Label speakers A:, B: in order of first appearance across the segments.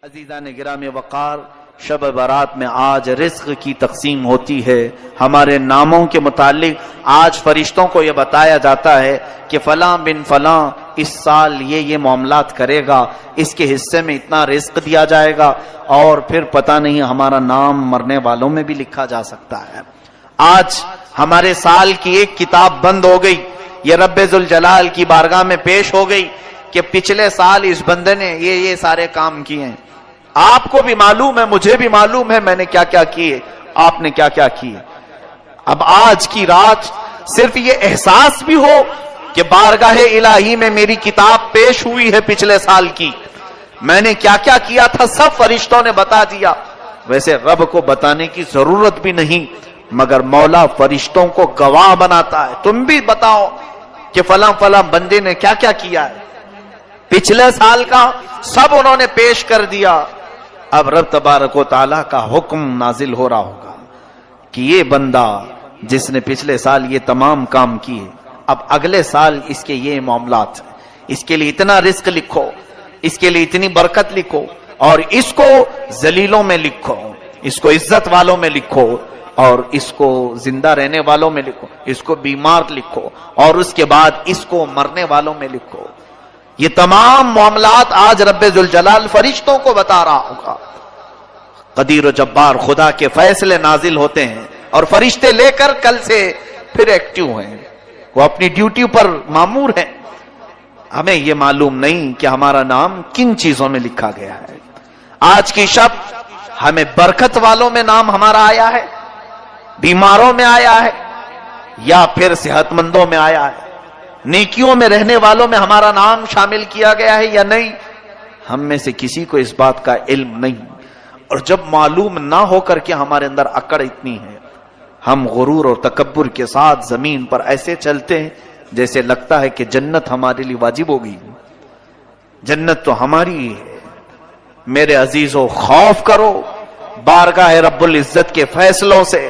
A: عزیزان گرامی وقار، شب برات میں آج رزق کی تقسیم ہوتی ہے۔ ہمارے ناموں کے متعلق آج فرشتوں کو یہ بتایا جاتا ہے کہ فلاں بن فلاں اس سال یہ معاملات کرے گا، اس کے حصے میں اتنا رزق دیا جائے گا، اور پھر پتہ نہیں ہمارا نام مرنے والوں میں بھی لکھا جا سکتا ہے۔ آج ہمارے سال کی ایک کتاب بند ہو گئی، یہ رب ذوالجلال کی بارگاہ میں پیش ہو گئی کہ پچھلے سال اس بندے نے یہ سارے کام کیے ہیں۔ آپ کو بھی معلوم ہے، مجھے بھی معلوم ہے میں نے کیا کیا کیے، آپ نے کیا کیا کیے۔ اب آج کی رات صرف یہ احساس بھی ہو کہ بارگاہ الہی میں میری کتاب پیش ہوئی ہے پچھلے سال کی، میں نے کیا کیا کیا تھا سب فرشتوں نے بتا دیا۔ ویسے رب کو بتانے کی ضرورت بھی نہیں، مگر مولا فرشتوں کو گواہ بناتا ہے، تم بھی بتاؤ کہ فلاں فلاں بندے نے کیا کیا کیا ہے۔ پچھلے سال کا سب انہوں نے پیش کر دیا۔ اب رب تبارک و تعالیٰ کا حکم نازل ہو رہا ہوگا کہ یہ بندہ جس نے پچھلے سال یہ تمام کام کیے، اب اگلے سال اس کے یہ معاملات ہیں، اس کے لیے اتنا رزق لکھو، اس کے لیے اتنی برکت لکھو، اور اس کو ذلیلوں میں لکھو، اس کو عزت والوں میں لکھو، اور اس کو زندہ رہنے والوں میں لکھو، اس کو بیمار لکھو، اور اس کے بعد اس کو مرنے والوں میں لکھو۔ یہ تمام معاملات آج رب ذوالجلال فرشتوں کو بتا رہا ہوگا۔ قدیر و جبار خدا کے فیصلے نازل ہوتے ہیں، اور فرشتے لے کر کل سے پھر ایکٹیو ہیں، وہ اپنی ڈیوٹی پر مامور ہیں۔ ہمیں یہ معلوم نہیں کہ ہمارا نام کن چیزوں میں لکھا گیا ہے۔ آج کی شب ہمیں برکت والوں میں نام ہمارا آیا ہے، بیماروں میں آیا ہے، یا پھر صحت مندوں میں آیا ہے، نیکیوں میں رہنے والوں میں ہمارا نام شامل کیا گیا ہے یا نہیں، ہم میں سے کسی کو اس بات کا علم نہیں۔ اور جب معلوم نہ ہو کر کے ہمارے اندر اکڑ اتنی ہے، ہم غرور اور تکبر کے ساتھ زمین پر ایسے چلتے ہیں جیسے لگتا ہے کہ جنت ہمارے لیے واجب ہوگی، جنت تو ہماری ہے۔ میرے عزیزو، خوف کرو بارگاہ رب العزت کے فیصلوں سے۔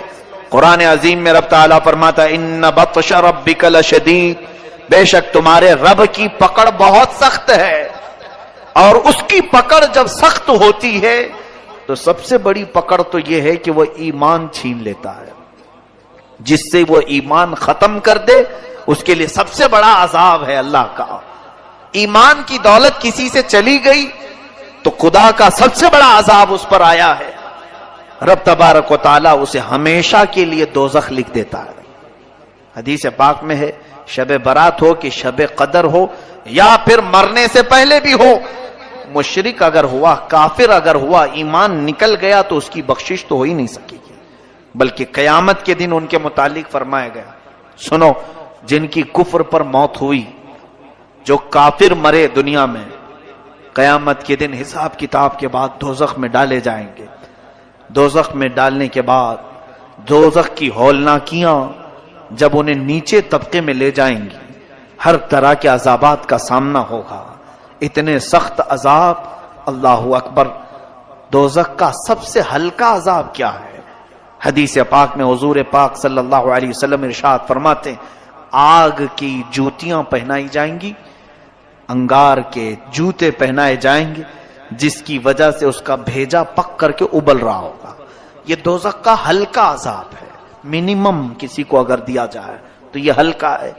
A: قرآن عظیم میں رب تعالیٰ فرماتا ہے ان بطش ربک لشدید، بے شک تمہارے رب کی پکڑ بہت سخت ہے، اور اس کی پکڑ جب سخت ہوتی ہے تو سب سے بڑی پکڑ تو یہ ہے کہ وہ ایمان چھین لیتا ہے۔ جس سے وہ ایمان ختم کر دے اس کے لیے سب سے بڑا عذاب ہے اللہ کا۔ ایمان کی دولت کسی سے چلی گئی تو خدا کا سب سے بڑا عذاب اس پر آیا ہے، رب تبارک و تعالیٰ اسے ہمیشہ کے لیے دوزخ لکھ دیتا ہے۔ حدیث پاک میں ہے شب برات ہو کہ شب قدر ہو، یا پھر مرنے سے پہلے بھی ہو، مشرک اگر ہوا، کافر اگر ہوا، ایمان نکل گیا تو اس کی بخشش تو ہو ہی نہیں سکے گی، بلکہ قیامت کے دن ان کے متعلق فرمایا گیا، سنو جن کی کفر پر موت ہوئی، جو کافر مرے دنیا میں، قیامت کے دن حساب کتاب کے بعد دوزخ میں ڈالے جائیں گے۔ دوزخ میں ڈالنے کے بعد دوزخ کی ہولناکیاں جب انہیں نیچے طبقے میں لے جائیں گی، ہر طرح کے عذابات کا سامنا ہوگا، اتنے سخت عذاب۔ اللہ اکبر، دوزخ کا سب سے ہلکا عذاب کیا ہے؟ حدیث پاک میں حضور پاک صلی اللہ علیہ وسلم ارشاد فرماتے ہیں آگ کی جوتیاں پہنائی جائیں گی، انگار کے جوتے پہنائے جائیں گے، جس کی وجہ سے اس کا بھیجا پک کر کے ابل رہا ہوگا۔ یہ دوزخ کا ہلکا عذاب ہے، منیمم کسی کو اگر دیا جائے تو یہ ہلکا ہے۔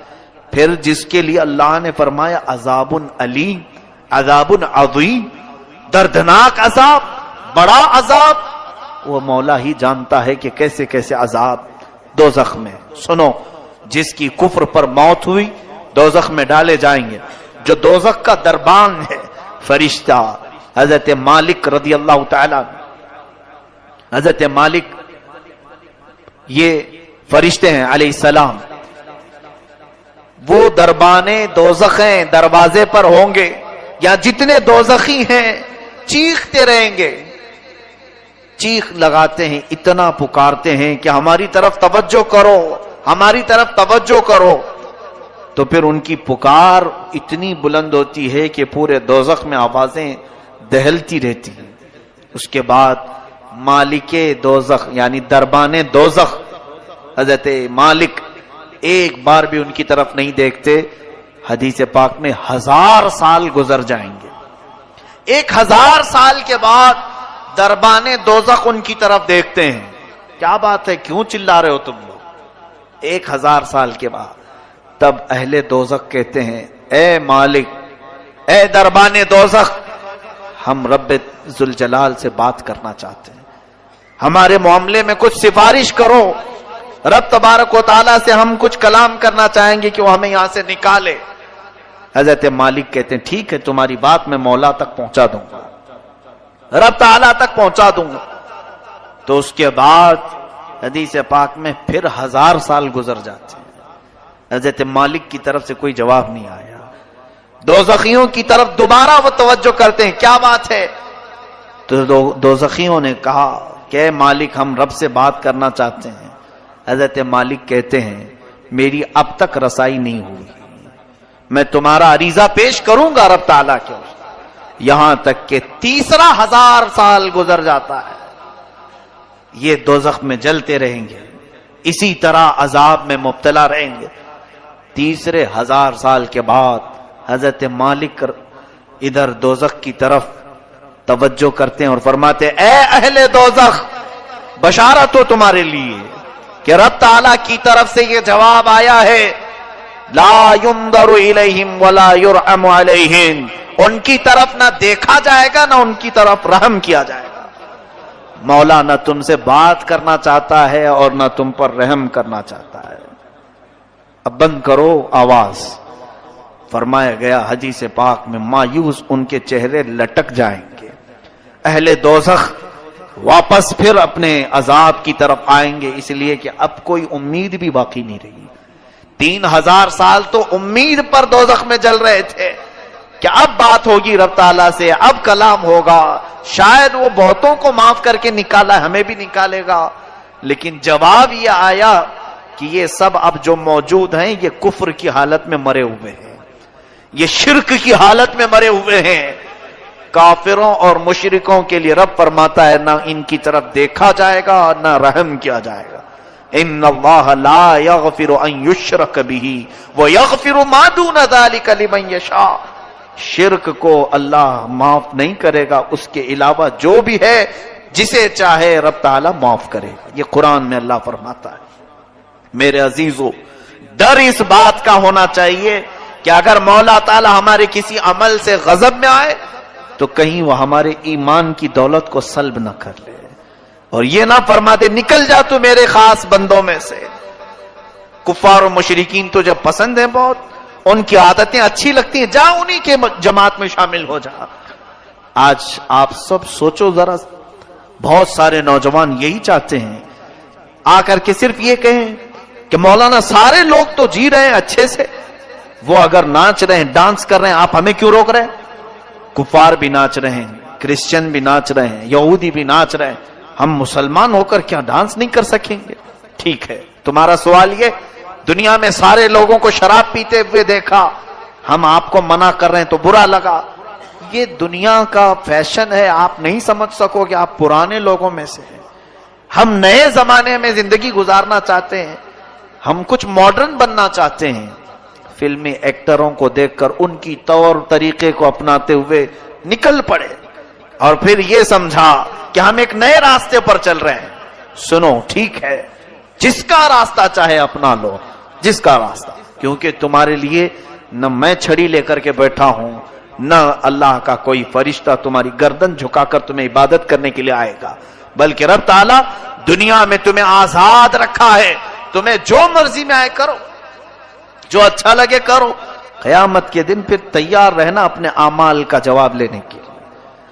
A: پھر جس کے لیے اللہ نے فرمایا عذاب علیم، عذاب عظیم، دردناک عذاب، بڑا عذاب، وہ مولا ہی جانتا ہے کہ کیسے کیسے عذاب دوزخ میں۔ سنو، جس کی کفر پر موت ہوئی دوزخ میں ڈالے جائیں گے۔ جو دوزخ کا دربان ہے، فرشتہ حضرت مالک رضی اللہ تعالی، حضرت مالک یہ فرشتے ہیں علیہ السلام، وہ دربانے دوزخیں دروازے پر ہوں گے، یا جتنے دوزخی ہیں چیختے رہیں گے، چیخ لگاتے ہیں، اتنا پکارتے ہیں کہ ہماری طرف توجہ کرو، ہماری طرف توجہ کرو۔ تو پھر ان کی پکار اتنی بلند ہوتی ہے کہ پورے دوزخ میں آوازیں دہلتی رہتی ہیں۔ اس کے بعد مالک دوزخ یعنی دربان دوزخ حضرت مالک ایک بار بھی ان کی طرف نہیں دیکھتے، حدیث پاک میں 1000 سال گزر جائیں گے، 1000 سال کے بعد دربان دوزخ ان کی طرف دیکھتے ہیں. کیا بات ہے, کیوں چلا رہے ہو تم لوگ؟ 1000 سال کے بعد تب اہل دوزخ کہتے ہیں اے مالک, اے دربان دوزخ, ہم رب ذوالجلال سے بات کرنا چاہتے ہیں, ہمارے معاملے میں کچھ سفارش کرو. رب تبارک و تعالیٰ سے ہم کچھ کلام کرنا چاہیں گے کہ وہ ہمیں یہاں سے نکالے. حضرت مالک کہتے ہیں ٹھیک ہے, تمہاری بات میں مولا تک پہنچا دوں گا, رب تعالیٰ تک پہنچا دوں گا. تو اس کے بعد حدیث پاک میں پھر 1000 سال گزر جاتے ہیں. حضرت مالک کی طرف سے کوئی جواب نہیں آیا. دوزخیوں کی طرف دوبارہ وہ توجہ کرتے ہیں, کیا بات ہے؟ تو دوزخیوں نے کہا کہ اے مالک, ہم رب سے بات کرنا چاہتے ہیں. حضرت مالک کہتے ہیں میری اب تک رسائی نہیں ہوئی, میں تمہارا عریضہ پیش کروں گا رب تعالیٰ کے. یہاں تک کہ تیسرا 1000 سال گزر جاتا ہے. یہ دوزخ میں جلتے رہیں گے, اسی طرح عذاب میں مبتلا رہیں گے. تیسرے 1000 سال کے بعد حضرت مالک ادھر دوزخ کی طرف توجہ کرتے ہیں اور فرماتے اے اہل دوزخ, بشارت ہو تمہارے لیے کہ رب تعالیٰ کی طرف سے یہ جواب آیا ہے, لا ينظر الیہم ولا یرحم علیہم, ان کی طرف نہ دیکھا جائے گا نہ ان کی طرف رحم کیا جائے گا. مولا نہ تم سے بات کرنا چاہتا ہے اور نہ تم پر رحم کرنا چاہتا ہے. اب بند کرو آواز. فرمایا گیا حدیث پاک میں مایوس ان کے چہرے لٹک جائیں گے. اہل دوزخ واپس پھر اپنے عذاب کی طرف آئیں گے, اس لیے کہ اب کوئی امید بھی باقی نہیں رہی. 3000 سال تو امید پر دوزخ میں جل رہے تھے کہ اب بات ہوگی رب تعالیٰ سے, اب کلام ہوگا, شاید وہ بہتوں کو معاف کر کے نکالا, ہمیں بھی نکالے گا. لیکن جواب یہ آیا کہ یہ سب اب جو موجود ہیں یہ کفر کی حالت میں مرے ہوئے ہیں, یہ شرک کی حالت میں مرے ہوئے ہیں. کافروں اور مشرکوں کے لیے رب فرماتا ہے نہ ان کی طرف دیکھا جائے گا نہ رحم کیا جائے گا. ان اللہ لا یغفر ان یشرک بہ ویغفر ما دون ذلک لمن یشاء, شرک کو اللہ معاف نہیں کرے گا, اس کے علاوہ جو بھی ہے جسے چاہے رب تعالیٰ معاف کرے گا. یہ قرآن میں اللہ فرماتا ہے. میرے عزیزو, ڈر اس بات کا ہونا چاہیے کہ اگر مولا تعالیٰ ہمارے کسی عمل سے غضب میں آئے تو کہیں وہ ہمارے ایمان کی دولت کو سلب نہ کر لے, اور یہ نہ فرما دے نکل جا تو میرے خاص بندوں میں سے. کفار و مشرکین تو جب پسند ہیں بہت, ان کی عادتیں اچھی لگتی ہیں, جا انہی کے جماعت میں شامل ہو جا. آج آپ سب سوچو ذرا, بہت سارے نوجوان یہی چاہتے ہیں آ کر کے صرف یہ کہیں کہ مولانا سارے لوگ تو جی رہے ہیں اچھے سے, وہ اگر ناچ رہے ہیں, ڈانس کر رہے ہیں, آپ ہمیں کیوں روک رہے ہیں؟ کفار بھی ناچ رہے ہیں, کرسچن بھی ناچ رہے ہیں, یہودی بھی ناچ رہے ہیں, ہم مسلمان ہو کر کیا ڈانس نہیں کر سکیں گے؟ ٹھیک ہے, تمہارا سوال یہ, دنیا میں سارے لوگوں کو شراب پیتے ہوئے دیکھا, ہم آپ کو منع کر رہے ہیں تو برا لگا. یہ دنیا کا فیشن ہے, آپ نہیں سمجھ سکو کہ آپ پرانے لوگوں میں سے ہیں. ہم نئے زمانے میں زندگی گزارنا چاہتے ہیں, ہم کچھ ماڈرن بننا چاہتے ہیں. فلمی ایکٹروں کو دیکھ کر ان کی طور طریقے کو اپناتے ہوئے نکل پڑے, اور پھر یہ سمجھا کہ ہم ایک نئے راستے پر چل رہے ہیں. سنو, ٹھیک ہے, جس کا راستہ چاہے اپنا لو, جس کا راستہ, کیونکہ تمہارے لیے نہ میں چھڑی لے کر کے بیٹھا ہوں, نہ اللہ کا کوئی فرشتہ تمہاری گردن جھکا کر تمہیں عبادت کرنے کے لیے آئے گا, بلکہ رب تعالیٰ دنیا میں تمہیں آزاد رکھا ہے, تمہیں جو مرضی میں آئے کرو, جو اچھا لگے کرو. قیامت کے دن پھر تیار رہنا اپنے اعمال کا جواب لینے کے لیے.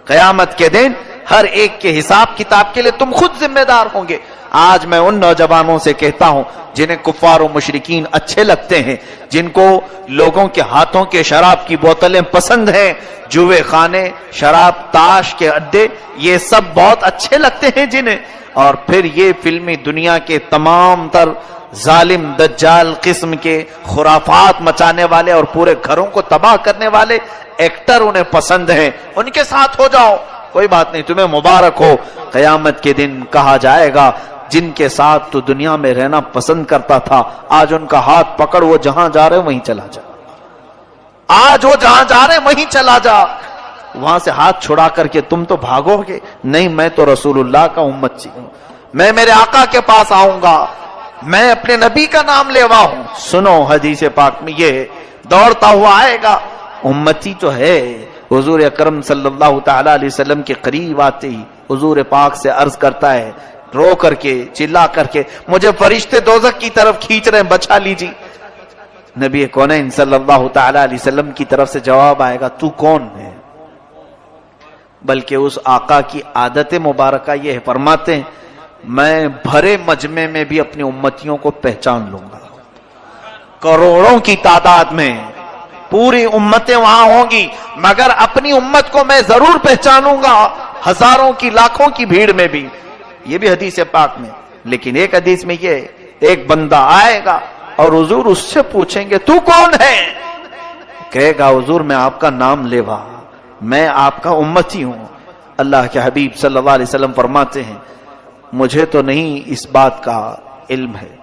A: قیامت کے دن ہر ایک کے حساب کتاب کے لیے تم خود ذمہ دار ہوں گے. آج میں ان نوجوانوں سے کہتا ہوں جنہیں کفار و مشرکین اچھے لگتے ہیں, جن کو لوگوں کے ہاتھوں کے شراب کی بوتلیں پسند ہیں, جوے خانے, شراب, تاش کے اڈے, یہ سب بہت اچھے لگتے ہیں جنہیں, اور پھر یہ فلمی دنیا کے تمام تر ظالم دجال قسم کے خرافات مچانے والے اور پورے گھروں کو تباہ کرنے والے ایکٹر انہیں پسند ہیں, ان کے ساتھ ہو جاؤ, کوئی بات نہیں, تمہیں مبارک ہو. قیامت کے دن کہا جائے گا جن کے ساتھ تو دنیا میں رہنا پسند کرتا تھا, آج ان کا ہاتھ پکڑ, وہ جہاں جا رہے وہیں چلا جا, آج وہ جہاں جا رہے وہیں چلا جا. وہاں سے ہاتھ چھڑا کر کے تم تو بھاگو گے، نہیں میں تو رسول اللہ کا امتی ہوں، میں میرے آقا کے پاس آؤں گا، میں اپنے نبی کا نام لیوا ہوں۔ سنو حدیث پاک میں یہ دوڑتا ہوا آئے گا، امتی تو ہے۔ حضور اکرم صلی اللہ تعالی علیہ وسلم کے قریب آتے ہی حضور پاک سے عرض کرتا ہے رو کر کے چلا کر کے، مجھے فرشتے دوزخ کی طرف کھینچ رہے ہیں، بچا لیجیے۔ نبی کونین صلی اللہ تعالی علیہ وسلم کی طرف سے جواب آئے گا تو کون ہے؟ بلکہ اس آقا کی عادت مبارکہ یہ ہے، فرماتے ہیں میں بھرے مجمع میں بھی اپنی امتیوں کو پہچان لوں گا، کروڑوں کی تعداد میں پوری امتیں وہاں ہوں گی، مگر اپنی امت کو میں ضرور پہچانوں گا، ہزاروں کی لاکھوں کی بھیڑ میں بھی۔ یہ بھی حدیث پاک میں۔ لیکن ایک حدیث میں یہ ایک بندہ آئے گا اور حضور اس سے پوچھیں گے تو کون ہے؟ کہے گا حضور میں آپ کا نام لیوا، میں آپ کا امتی ہوں۔ اللہ کے حبیب صلی اللہ علیہ وسلم فرماتے ہیں مجھے تو نہیں اس بات کا علم ہے،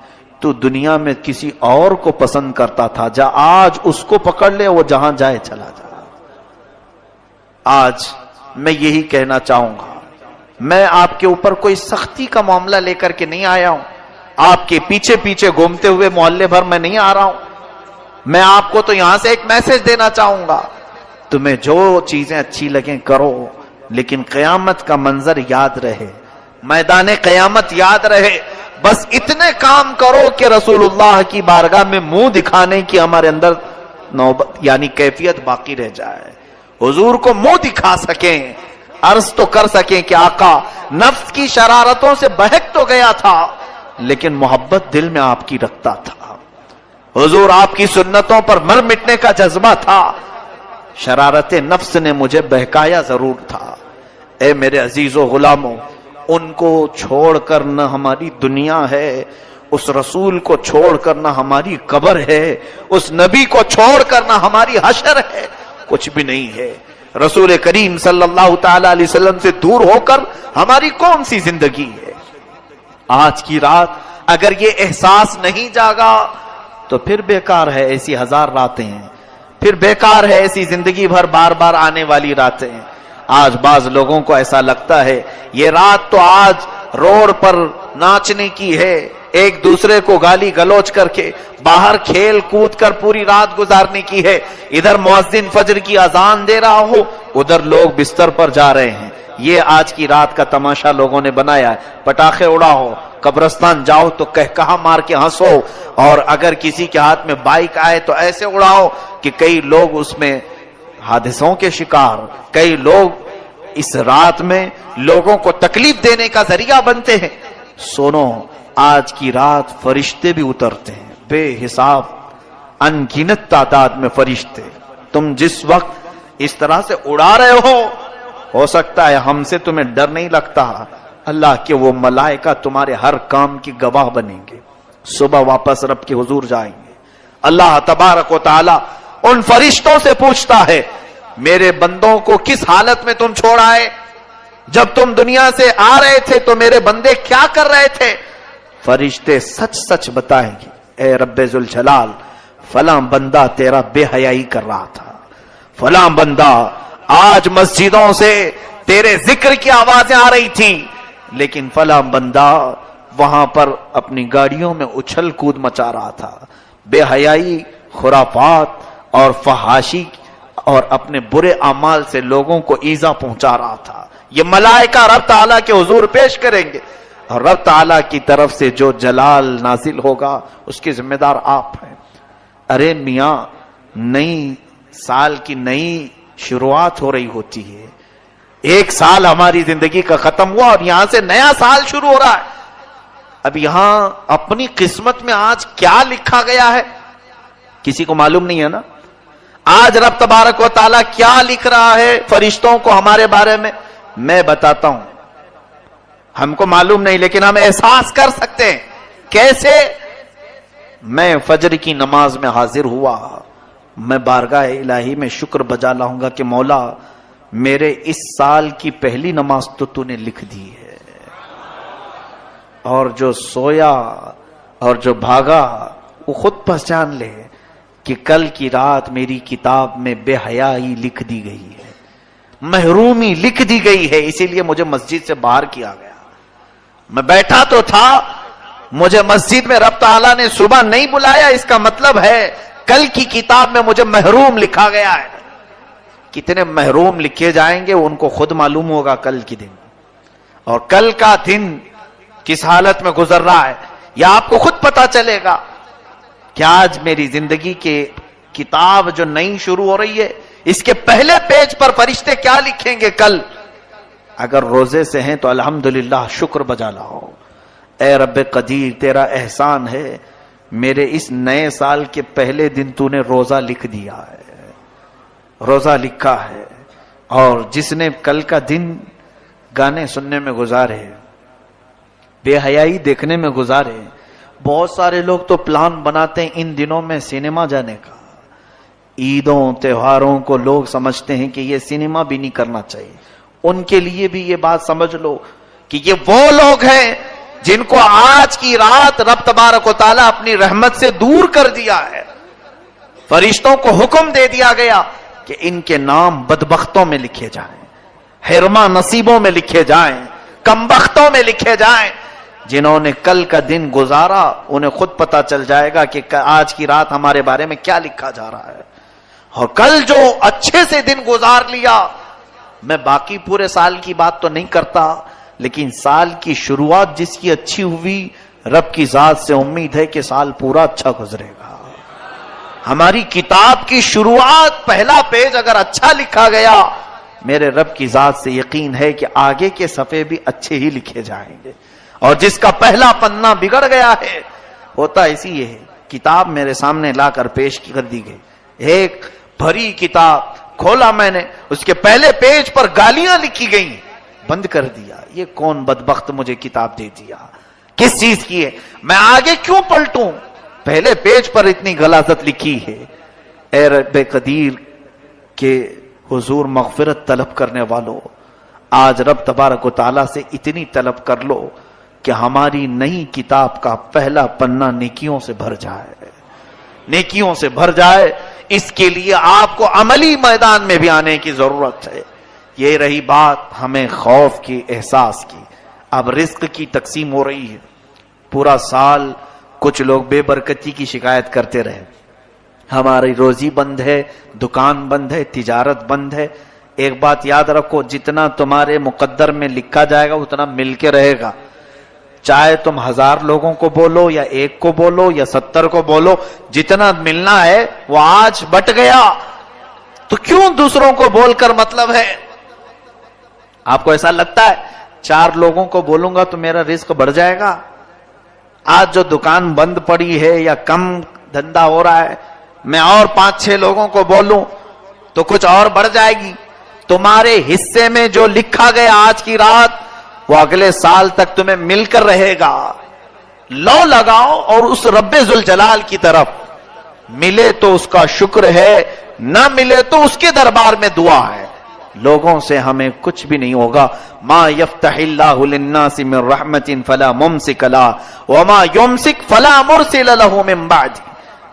A: تو دنیا میں کسی اور کو پسند کرتا تھا، جا آج اس کو پکڑ لے، وہ جہاں جائے چلا جا۔ آج میں یہی کہنا چاہوں گا، میں آپ کے اوپر کوئی سختی کا معاملہ لے کر کے نہیں آیا ہوں، آپ کے پیچھے پیچھے گھومتے ہوئے محلے بھر میں نہیں آ رہا ہوں، میں آپ کو تو یہاں سے ایک میسج دینا چاہوں گا، تمہیں جو چیزیں اچھی لگیں کرو، لیکن قیامت کا منظر یاد رہے، میدان قیامت یاد رہے، بس اتنے کام کرو کہ رسول اللہ کی بارگاہ میں منہ دکھانے کی ہمارے اندر نوبت یعنی کیفیت باقی رہ جائے، حضور کو منہ دکھا سکیں، عرض تو کر سکیں کہ آقا نفس کی شرارتوں سے بہک تو گیا تھا لیکن محبت دل میں آپ کی رکھتا تھا، حضور آپ کی سنتوں پر مر مٹنے کا جذبہ تھا، شرارت نفس نے مجھے بہکایا ضرور تھا۔ اے میرے عزیز و غلاموں، ان کو چھوڑ کر نہ ہماری دنیا ہے، اس رسول کو چھوڑ کر نہ ہماری قبر ہے، اس نبی کو چھوڑ کر نہ ہماری حشر ہے، کچھ بھی نہیں ہے۔ رسول کریم صلی اللہ تعالی علیہ وسلم سے دور ہو کر ہماری کون سی زندگی ہے؟ آج کی رات اگر یہ احساس نہیں جاگا تو پھر بیکار ہے، ایسی ہزار راتیں ہیں، پھر بیکار ہے ایسی زندگی بھر بار بار آنے والی راتیں ہیں۔ آج بعض لوگوں کو ایسا لگتا ہے یہ رات تو آج روڈ پر ناچنے کی ہے، ایک دوسرے کو گالی گلوچ کر کے باہر کھیل کود کر پوری رات گزارنے کی ہے، ادھر مؤذن فجر کی اذان دے رہا ہو، ادھر لوگ بستر پر جا رہے ہیں، یہ آج کی رات کا تماشا لوگوں نے بنایا ہے۔ پٹاخے اڑاؤ، قبرستان جاؤ تو کہا مار کے ہنسو، اور اگر کسی کے ہاتھ میں بائک آئے تو ایسے اڑاؤ کہ کئی لوگ اس میں حادثوں کے شکار، کئی لوگ اس رات میں لوگوں کو تکلیف دینے کا ذریعہ بنتے ہیں۔ سنو، آج کی رات فرشتے بھی اترتے ہیں، بے حساب ان گنت تعداد میں فرشتے، تم جس وقت اس طرح سے اڑا رہے ہو سکتا ہے ہم سے تمہیں ڈر نہیں لگتا، اللہ کے وہ ملائکہ تمہارے ہر کام کی گواہ بنیں گے، صبح واپس رب کے حضور جائیں گے۔ اللہ تبارک و تعالی ان فرشتوں سے پوچھتا ہے میرے بندوں کو کس حالت میں تم چھوڑ آئے؟ جب تم دنیا سے آ رہے تھے تو میرے بندے کیا کر رہے تھے؟ فرشتے سچ سچ بتائیں گے، اے رب ذوالجلال فلاں بندہ تیرا بے حیائی کر رہا تھا، فلاں بندہ آج مسجدوں سے تیرے ذکر کی آوازیں آ رہی تھی، لیکن فلاں بندہ وہاں پر اپنی گاڑیوں میں اچھل کود مچا رہا تھا، بے حیائی، خرافات اور فحاشی اور اپنے برے اعمال سے لوگوں کو ایذا پہنچا رہا تھا۔ یہ ملائکہ رب تعالیٰ کے حضور پیش کریں گے، اور رب تعالیٰ کی طرف سے جو جلال نازل ہوگا اس کے ذمہ دار آپ ہیں۔ ارے میاں، نئی سال کی نئی شروعات ہو رہی ہوتی ہے، ایک سال ہماری زندگی کا ختم ہوا اور یہاں سے نیا سال شروع ہو رہا ہے۔ اب یہاں اپنی قسمت میں آج کیا لکھا گیا ہے کسی کو معلوم نہیں ہے نا۔ آج رب تبارک و تعالیٰ کیا لکھ رہا ہے فرشتوں کو ہمارے بارے میں، میں بتاتا ہوں، ہم کو معلوم نہیں لیکن ہم احساس کر سکتے ہیں۔ کیسے؟ میں فجر کی نماز میں حاضر ہوا، میں بارگاہ الہی میں شکر بجا لاؤں گا کہ مولا میرے اس سال کی پہلی نماز تو نے لکھ دی ہے، اور جو سویا اور جو بھاگا وہ خود پہچان لے کہ کل کی رات میری کتاب میں بے حیائی لکھ دی گئی ہے، محرومی لکھ دی گئی ہے، اسی لیے مجھے مسجد سے باہر کیا گیا. میں بیٹھا تو تھا، مجھے مسجد میں رب تعالیٰ نے صبح نہیں بلایا، اس کا مطلب ہے کل کی کتاب میں مجھے محروم لکھا گیا ہے. کتنے محروم لکھے جائیں گے ان کو خود معلوم ہوگا کل کی دن، اور کل کا دن کس حالت میں گزر رہا ہے یہ آپ کو خود پتا چلے گا کہ آج میری زندگی کے کتاب جو نئی شروع ہو رہی ہے اس کے پہلے پیج پر فرشتے کیا لکھیں گے کل. اگر روزے سے ہیں تو الحمدللہ شکر بجا لاؤ. اے رب قدیر تیرا احسان ہے، میرے اس نئے سال کے پہلے دن تو نے روزہ لکھ دیا ہے، روزہ لکھا ہے. اور جس نے کل کا دن گانے سننے میں گزارے، بے حیائی دیکھنے میں گزارے. بہت سارے لوگ تو پلان بناتے ہیں ان دنوں میں سینما جانے کا. عیدوں تہواروں کو لوگ سمجھتے ہیں کہ یہ سینما بھی نہیں کرنا چاہیے. ان کے لیے بھی یہ بات سمجھ لو کہ یہ وہ لوگ ہیں جن کو آج کی رات رب تبارک و تعالیٰ اپنی رحمت سے دور کر دیا ہے. فرشتوں کو حکم دے دیا گیا کہ ان کے نام بدبختوں میں لکھے جائیں، حرما نصیبوں میں لکھے جائیں، کمبختوں میں لکھے جائیں. جنہوں نے کل کا دن گزارا انہیں خود پتا چل جائے گا کہ آج کی رات ہمارے بارے میں کیا لکھا جا رہا ہے. اور کل جو اچھے سے دن گزار لیا، میں باقی پورے سال کی بات تو نہیں کرتا، لیکن سال کی شروعات جس کی اچھی ہوئی، رب کی ذات سے امید ہے کہ سال پورا اچھا گزرے گا. ہماری کتاب کی شروعات پہلا پیج اگر اچھا لکھا گیا، میرے رب کی ذات سے یقین ہے کہ آگے کے صفحے بھی اچھے ہی لکھے جائیں گے. اور جس کا پہلا پنہ بگڑ گیا ہے، ہوتا اسی ہے. کتاب میرے سامنے لا کر پیش کر دی گئی، ایک بھری کتاب کھولا میں نے، اس کے پہلے پیج پر گالیاں لکھی گئیں، بند کر دیا. یہ کون بدبخت مجھے کتاب دے دیا، کس چیز کی ہے، میں آگے کیوں پلٹوں، پہلے پیج پر اتنی غلاظت لکھی ہے. اے رب قدیر کے حضور مغفرت طلب کرنے والوں، آج رب تبارک و تعالیٰ سے اتنی طلب کر لو کہ ہماری نئی کتاب کا پہلا پنہ نیکیوں سے بھر جائے، نیکیوں سے بھر جائے. اس کے لیے آپ کو عملی میدان میں بھی آنے کی ضرورت ہے. یہ رہی بات ہمیں خوف کی، احساس کی. اب رزق کی تقسیم ہو رہی ہے. پورا سال کچھ لوگ بے برکتی کی شکایت کرتے رہے، ہماری روزی بند ہے، دکان بند ہے، تجارت بند ہے. ایک بات یاد رکھو، جتنا تمہارے مقدر میں لکھا جائے گا اتنا مل کے رہے گا. چاہے تم 1000 لوگوں کو بولو یا 1 کو بولو یا 70 کو بولو، جتنا ملنا ہے وہ آج بٹ گیا. تو کیوں دوسروں کو بول کر مطلب ہے؟ آپ کو ایسا لگتا ہے 4 لوگوں کو بولوں گا تو میرا رزق بڑھ جائے گا؟ آج جو دکان بند پڑی ہے یا کم دھندا ہو رہا ہے، میں اور 5-6 لوگوں کو بولوں تو کچھ اور بڑھ جائے گی. تمہارے حصے میں جو لکھا گیا آج کی رات وہ اگلے سال تک تمہیں مل کر رہے گا. لو لگاؤ اور اس رب ذوالجلال کی طرف، ملے تو اس کا شکر ہے، نہ ملے تو اس کے دربار میں دعا ہے. لوگوں سے ہمیں کچھ بھی نہیں ہوگا. ما یفتح اللہ للناس من رحمت فلا ممسک لها وما یمسک فلا مرسل له من بعد.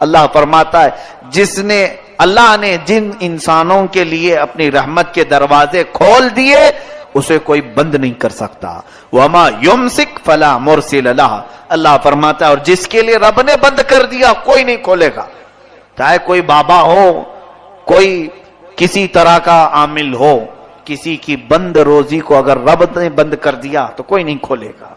A: اللہ فرماتا ہے جس نے، اللہ نے جن انسانوں کے لیے اپنی رحمت کے دروازے کھول دیے اسے کوئی بند نہیں کر سکتا. وما یمسک فلا مرسل لها. اللہ فرماتا ہے اور جس کے لیے رب نے بند کر دیا کوئی نہیں کھولے گا. چاہے کوئی بابا ہو، کوئی کسی طرح کا عامل ہو، کسی کی بند روزی کو اگر رب نے بند کر دیا تو کوئی نہیں کھولے گا.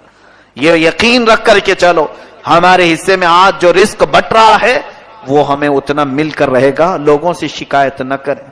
A: یہ یقین رکھ کر کے چلو، ہمارے حصے میں آج جو رزق بٹ رہا ہے وہ ہمیں اتنا مل کر رہے گا. لوگوں سے شکایت نہ کریں.